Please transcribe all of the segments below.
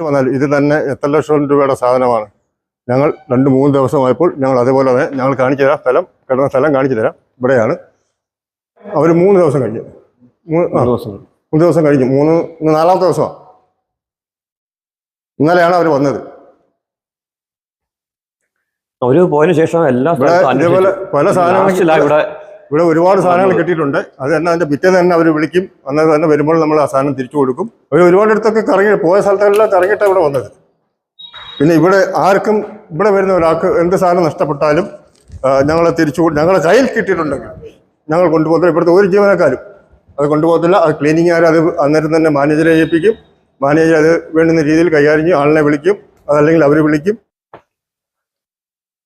വന്നാൽ ഇത് തന്നെ എത്ര ലക്ഷം രൂപയുടെ സാധനമാണ്. ഞങ്ങൾ 2-3 ദിവസമായപ്പോൾ ഞങ്ങൾ അതേപോലെ തന്നെ ഞങ്ങൾ കാണിച്ചു തരാം, കിടന്ന സ്ഥലം കാണിച്ചു തരാം. ഇവിടെയാണ്. അവർ 3 ദിവസം കഴിഞ്ഞു. 3 ദിവസം കഴിഞ്ഞു. ഇന്ന് 4ാമത്തെ ദിവസമാണ്. ഇന്നലെയാണ് അവർ വന്നത്. അവര് പോയതിനു ശേഷം ഇതേപോലെ പല സാധനങ്ങളും ഇവിടെ ഒരുപാട് സാധനങ്ങൾ കിട്ടിയിട്ടുണ്ട്. അത് തന്നെ അതിന്റെ പിറ്റേന്ന് തന്നെ അവർ വിളിക്കും. അന്നത് തന്നെ വരുമ്പോൾ നമ്മൾ ആ സാധനം തിരിച്ചു കൊടുക്കും. ഒരുപാട് അടുത്തൊക്കെ പോയ സ്ഥലത്തെല്ലാം കറങ്ങിയിട്ടാണ് ഇവിടെ വന്നത്. പിന്നെ ഇവിടെ ആർക്കും ഇവിടെ വരുന്ന ഒരാൾക്ക് എന്ത് സാധനം നഷ്ടപ്പെട്ടാലും ഞങ്ങളെ കയ്യിൽ കിട്ടിയിട്ടുണ്ടെങ്കിൽ ഞങ്ങൾ കൊണ്ടുപോകത്തില്ല. ഇവിടുത്തെ ഒരു ജീവനക്കാരും അത് കൊണ്ടുപോകത്തില്ല. അത് ക്ലീനിങ്ങുകാർ അത് അന്നേരം തന്നെ മാനേജറെ ഏൽപ്പിക്കും. മാനേജർ അത് വേണ്ടുന്ന രീതിയിൽ കൈകാര്യം ചെയ്യും. ആളിനെ വിളിക്കും, അതല്ലെങ്കിൽ അവർ വിളിക്കും.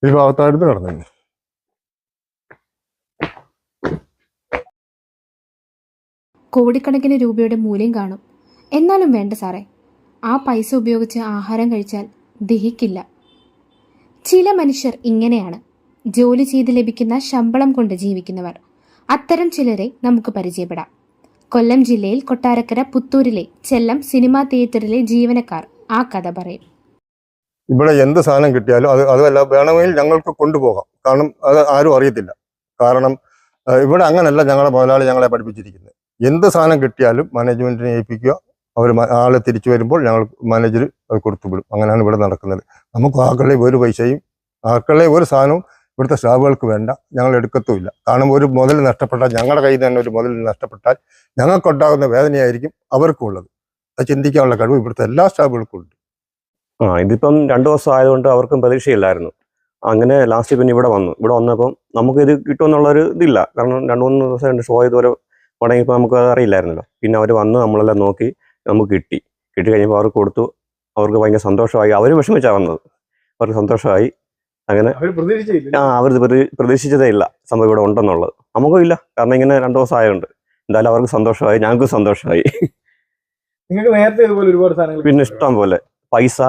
ഈ ഭാഗത്തായിരുന്നു കിടന്നത്. കോടിക്കണക്കിന് രൂപയുടെ മൂല്യം കാണും. എന്നാലും വേണ്ട സാറേ, ആ പൈസ ഉപയോഗിച്ച് ആഹാരം കഴിച്ചാൽ ദഹിക്കില്ല. ചില മനുഷ്യർ ഇങ്ങനെയാണ്, ജോലി ചെയ്ത് ലഭിക്കുന്ന ശമ്പളം കൊണ്ട് ജീവിക്കുന്നവർ. അത്തരം ചിലരെ നമുക്ക് പരിചയപ്പെടാം. കൊല്ലം ജില്ലയിൽ കൊട്ടാരക്കര പുത്തൂരിലെ ചെല്ലം സിനിമാ തിയേറ്ററിലെ ജീവനക്കാർ ആ കഥ പറയും. ഇവിടെ എന്ത് സാധനം കിട്ടിയാലും അതല്ല വേണമെങ്കിൽ ഞങ്ങൾക്ക് കൊണ്ടുപോകാം. കാരണം അത് ആരും അറിയത്തില്ല. കാരണം ഇവിടെ അങ്ങനല്ല ഞങ്ങളുടെ മുതലാളി ഞങ്ങളെ പഠിപ്പിച്ചിരിക്കുന്നത്. എന്ത് സാധനം കിട്ടിയാലും മാനേജ്മെന്റിനെ ഏൽപ്പിക്കുക. അവർ ആളെ തിരിച്ചു വരുമ്പോൾ ഞങ്ങൾ മാനേജർ അത് കൊടുത്തുവിടും. അങ്ങനെയാണ് ഇവിടെ നടക്കുന്നത്. നമുക്ക് ആക്കളെ ഒരു പൈസയും ആക്കളെ ഒരു സാധനവും ഇവിടുത്തെ സ്റ്റാഫുകൾക്ക് വേണ്ട. ഞങ്ങൾ എടുക്കത്തുമില്ല. കാരണം ഒരു മുതൽ നഷ്ടപ്പെട്ടാൽ, ഞങ്ങളുടെ കയ്യിൽ നിന്ന് തന്നെ ഒരു മുതൽ നഷ്ടപ്പെട്ടാൽ ഞങ്ങൾക്കുണ്ടാകുന്ന വേദനയായിരിക്കും അവർക്കുള്ളത്. അത് ചിന്തിക്കാനുള്ള കഴിവ് ഇവിടുത്തെ എല്ലാ സ്റ്റാഫുകൾക്കും ഉണ്ട്. ഇതിപ്പം 2 ദിവസം ആയതുകൊണ്ട് അവർക്കും പ്രതീക്ഷയില്ലായിരുന്നു. അങ്ങനെ ലാസ്റ്റ് പിന്നെ ഇവിടെ വന്നപ്പം നമുക്ക് ഇത് കിട്ടുമെന്നുള്ളൊരു ഇതില്ല. കാരണം 2-3 ദിവസം ഷോ ഇതുവരെ തുടങ്ങിയപ്പോൾ നമുക്ക് അത് അറിയില്ലായിരുന്നല്ലോ. പിന്നെ അവർ വന്ന് നമ്മളെല്ലാം നോക്കി നമുക്ക് കിട്ടി കഴിഞ്ഞപ്പോൾ അവർക്ക് കൊടുത്തു. അവർക്ക് ഭയങ്കര സന്തോഷമായി. അവർ വിഷമിച്ചാണ് വന്നത്. അവർക്ക് സന്തോഷമായി. അങ്ങനെ അവർ പ്രതീക്ഷിച്ചതേ ഇല്ല സംഭവം ഇവിടെ ഉണ്ടെന്നുള്ളത്. നമുക്കും ഇല്ല. കാരണം ഇങ്ങനെ 2 ദിവസം ആയതുകൊണ്ട് എന്തായാലും അവർക്ക് സന്തോഷമായി, ഞങ്ങൾക്കും സന്തോഷമായി. പിന്നെ ഇഷ്ടം പോലെ പൈസ,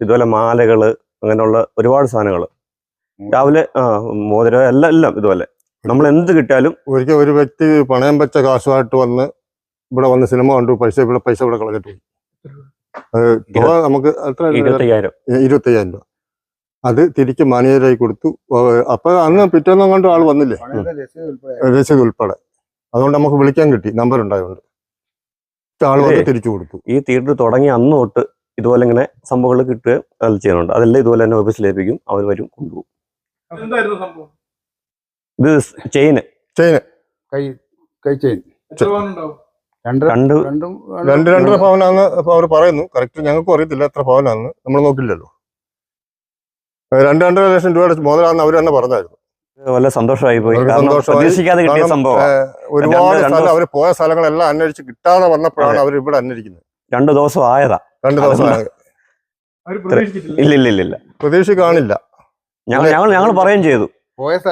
ഇതുപോലെ മാലകള്, അങ്ങനെയുള്ള ഒരുപാട് സാധനങ്ങൾ രാവിലെ മോതിരം എല്ലാം ഇതുപോലെ നമ്മൾ എന്ത് കിട്ടിയാലും. ഒരിക്കൽ ഒരു വ്യക്തി പണയം വെച്ച കാശുമായിട്ട് ഇവിടെ വന്ന് സിനിമ കണ്ടു. പൈസ ഇവിടെ കളഞ്ഞിട്ട് പോയി. നമുക്ക് എത്ര 25,000 രൂപ അത് തിരിച്ച് മാനേജറായി കൊടുത്തു. അപ്പൊ അന്ന് പിറ്റേന്നും കൊണ്ട് ആൾ വന്നില്ലേ, രസീത് ഉൾപ്പെടെ. അതുകൊണ്ട് നമുക്ക് വിളിക്കാൻ കിട്ടി, നമ്പർ ഉണ്ടായതുകൊണ്ട് ആൾ വന്ന് തിരിച്ചു കൊടുത്തു. ഈ തിയേറ്റർ തുടങ്ങി അന്ന് തൊട്ട് ഇതുപോലെ ഇങ്ങനെ സംഭവങ്ങൾ കിട്ടുക അത് ചെയ്യുന്നുണ്ട്. അതെല്ലാം ഇതുപോലെ തന്നെ ഓഫീസിൽ ഏൽപ്പിക്കും. അവർ വരും, കൊണ്ടുപോകും. ഇത് ചെയിന് കൈ ചെയിൻ 2.5 പവനാന്ന് അവർ പറയുന്നു. കറക്റ്റ് ഞങ്ങൾക്കും അറിയത്തില്ല എത്ര പവനാന്ന്, നമ്മൾ നോക്കില്ലല്ലോ. 2.5 ലക്ഷം രൂപയുടെ മുതലാന്ന് അവർ തന്നെ പറഞ്ഞായിരുന്നു. വല്ല സന്തോഷമായി പോയി. പ്രതീക്ഷിക്കാതെ കിട്ടിയ സംഭവം. ഒരുപാട് സ്ഥലം അവർ പോയ സ്ഥലങ്ങളെല്ലാം അന്വേഷിച്ച് കിട്ടാതെ വന്നപ്പോഴാണ് അവർ ഇവിടെ അന്വേഷിക്കുന്നത്. 2 ദിവസം ആയതാ. 2 ദിവസം ഇല്ല പ്രതീക്ഷ കാണില്ല. ഞങ്ങൾ പറയുകയും ചെയ്തു,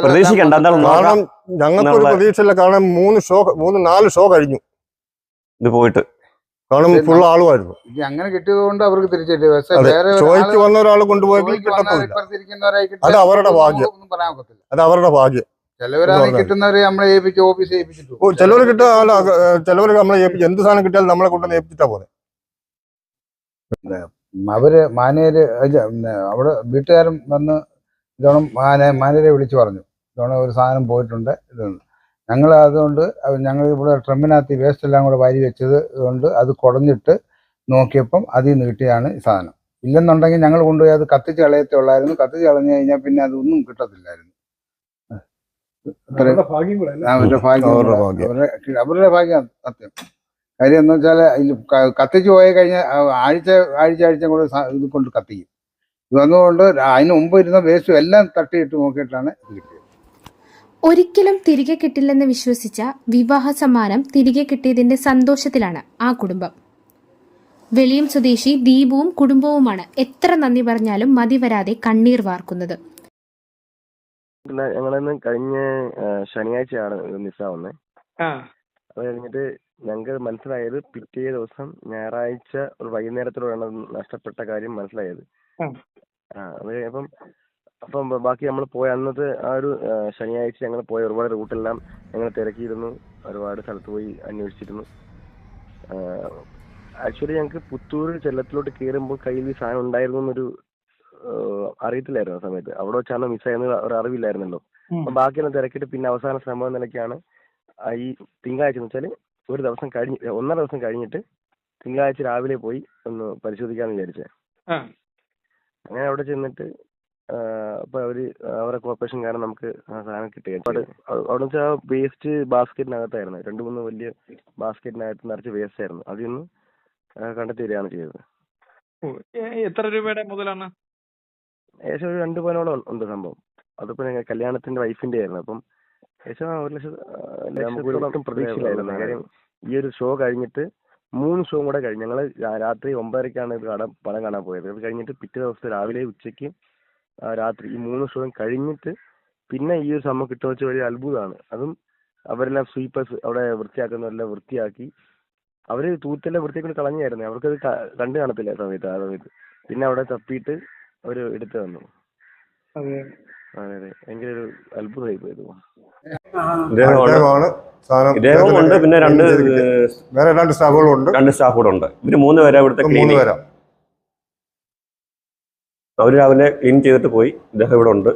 പ്രതീക്ഷിക്കണ്ട. കാരണം ഞങ്ങൾക്കൊരു പ്രതീക്ഷയില്ല. കാരണം 3-4 ഷോ കഴിഞ്ഞു ഇത് പോയിട്ട്. കാരണം ഫുൾ ആളുമായിരുന്നു. അങ്ങനെ കിട്ടിയത് കൊണ്ട് അവർക്ക് തിരിച്ചു. ഷോയ്ക്ക് വന്ന ഒരാൾ കൊണ്ടുപോയി കിട്ടത്തില്ല. അത് അവരുടെ ഭാഗ്യം. ചിലവരാണ് കിട്ടുന്നവരെ നമ്മളെ ഏൽപ്പിച്ച് ഓഫീസ് ഏൽപ്പിച്ചിട്ടു. ചിലവർ ചിലവർ നമ്മളെ ഏൽപ്പിച്ചു. എന്ത് സാധനം കിട്ടിയാലും നമ്മളെ കൊണ്ടുവന്ന് ഏൽപ്പിച്ചിട്ടാ പോലെ. അവര് മാനേജര് അവിടെ വീട്ടുകാരും വന്ന് ഇതോണം മാനേജരെ വിളിച്ചു പറഞ്ഞു, ഇതോണം ഒരു സാധനം പോയിട്ടുണ്ട്. ഞങ്ങൾ അതുകൊണ്ട് ഞങ്ങൾ ഇവിടെ ട്രമ്മിനകത്ത് വേസ്റ്റ് എല്ലാം കൂടെ വാരി വെച്ചത് കൊണ്ട് അത് കുടഞ്ഞിട്ട് നോക്കിയപ്പം അതിൽ നിന്ന് കിട്ടിയാണ് ഈ സാധനം. ഇല്ലെന്നുണ്ടെങ്കിൽ ഞങ്ങൾ കൊണ്ടുപോയി അത് കത്തിച്ച് കളയത്തേ ഉള്ളായിരുന്നു. കത്തിച്ച് കളഞ്ഞു കഴിഞ്ഞാൽ പിന്നെ അതൊന്നും കിട്ടത്തില്ലായിരുന്നു. അവരുടെ ഭാഗ്യം സത്യം. കാര്യം എന്ന് വെച്ചാൽ കത്തിച്ച് പോയി കഴിഞ്ഞാൽ ആഴ്ച കൂടെ ഇത് കൊണ്ട് കത്തിക്കും. ഇത് വന്നുകൊണ്ട് അതിന് മുമ്പ് ഇരുന്ന വേസ്റ്റും എല്ലാം തട്ടിയിട്ട് നോക്കിയിട്ടാണ് ഇത് കിട്ടിയത്. ഒരിക്കലും തിരികെ കിട്ടില്ലെന്ന് വിശ്വസിച്ച വിവാഹ സമ്മാനം തിരികെ കിട്ടിയതിന്റെ സന്തോഷത്തിലാണ് ആ കുടുംബം. വെളിയം സ്വദേശി ദീപുവും കുടുംബവുമാണ് എത്ര നന്ദി പറഞ്ഞാലും മതി വരാതെ കണ്ണീർ വാർക്കുന്നത്. ഞങ്ങളന്ന് കഴിഞ്ഞ ശനിയാഴ്ചയാണ് മിസ്സാവുന്നത്. അത് കഴിഞ്ഞിട്ട് ഞങ്ങൾക്ക് മനസ്സിലായത് പിറ്റേ ദിവസം ഞായറാഴ്ച ഒരു വൈകുന്നേരത്തോടെയാണ് നഷ്ടപ്പെട്ട കാര്യം മനസ്സിലായത്. അത് അപ്പം ബാക്കി നമ്മൾ പോയ അന്നത്തെ ആ ഒരു ശനിയാഴ്ച ഞങ്ങൾ പോയ ഒരുപാട് റൂട്ടെല്ലാം ഞങ്ങൾ തിരക്കിയിരുന്നു. ഒരുപാട് സ്ഥലത്ത് പോയി അന്വേഷിച്ചിരുന്നു. ആക്ച്വലി ഞങ്ങൾക്ക് പുത്തൂർ ചെല്ലത്തിലോട്ട് കയറുമ്പോൾ കയ്യിൽ ഈ സാധനം ഉണ്ടായിരുന്നു എന്നൊരു അറിയത്തില്ലായിരുന്നു ആ സമയത്ത്. അവിടെ വെച്ചാണ് മിസ്സായെന്ന് ഒരു അറിവില്ലായിരുന്നല്ലോ. അപ്പം ബാക്കിയെല്ലാം തിരക്കിയിട്ട് പിന്നെ അവസാന ശ്രമം നിലയ്ക്കാണ് ഈ തിങ്കളാഴ്ച എന്ന് വെച്ചാൽ ഒരു ദിവസം കഴിഞ്ഞ് 1.5 ദിവസം കഴിഞ്ഞിട്ട് തിങ്കളാഴ്ച രാവിലെ പോയി ഒന്ന് പരിശോധിക്കാമെന്ന് വിചാരിച്ചത്. അങ്ങനെ അവിടെ ചെന്നിട്ട് അപ്പോൾ അവരെ കോർപ്പറേഷൻ കാരണം നമുക്ക് ആ സാധനം കിട്ടി. അവിടെ വെച്ചാൽ വേസ്റ്റ് ബാസ്ക്കറ്റിനകത്തായിരുന്നു, 2-3 വലിയ ബാസ്ക്കറ്റിനകത്ത് നിറച്ച് വേസ്റ്റ് ആയിരുന്നു. അതിൽ നിന്ന് കണ്ടെത്തി വരികയാണ് ചെയ്തത്. എത്ര രൂപയുടെ മുതലാണ്? ഏകദേശം ഒരു 2 പവനോളം ഉണ്ട് സംഭവം. അതിപ്പോൾ ഞങ്ങൾ കല്യാണത്തിന്റെ വൈഫിന്റെ ആയിരുന്നു. അപ്പം ഏകദേശം 1,00,000 പ്രതീക്ഷയിലായിരുന്നു. കാര്യം ഈ ഒരു ഷോ കഴിഞ്ഞിട്ട് 3 ഷോ കൂടെ കഴിഞ്ഞ് ഞങ്ങൾ രാത്രി 9:30-ക്കാണ് പടം കാണാൻ പോയത്. അത് കഴിഞ്ഞിട്ട് പിറ്റേ ദിവസത്തെ രാവിലെ ഉച്ചയ്ക്ക് രാത്രി ഈ 3 ഷോയും കഴിഞ്ഞിട്ട് പിന്നെ ഈ ഒരു സംഭവം കിട്ടുന്ന വെച്ചാൽ വലിയ അത്ഭുതമാണ്. അതും അവരെല്ലാം സ്വീപ്പേഴ്സ് അവിടെ വൃത്തിയാക്കുന്നവരെല്ലാം വൃത്തിയാക്കി അവർ തൂത്തെല്ലാം വൃത്തിയാക്കി കളഞ്ഞായിരുന്നു. അവർക്കത് കണ്ടു കാണത്തില്ല ആ സമയത്ത്. പിന്നെ അവിടെ തപ്പിയിട്ട് അവർ എടുത്തു തന്നു. അതെ അതെ, ഭയങ്കര ഒരു അത്ഭുതമായി പോയത്. ഇദ്ദേഹമുണ്ട്, പിന്നെ വേറെ 2 സ്റ്റാഫുകളും ഉണ്ട്. 2 സ്റ്റാഫ് കൂടെ ഉണ്ട്. ഇവര് 3 പേരാ ഇവിടുത്തെ 3 പേരാ. അവർ രാവിലെ ക്ലീൻ ചെയ്തിട്ട് പോയി. ഇദ്ദേഹം ഇവിടെ ഉണ്ട്.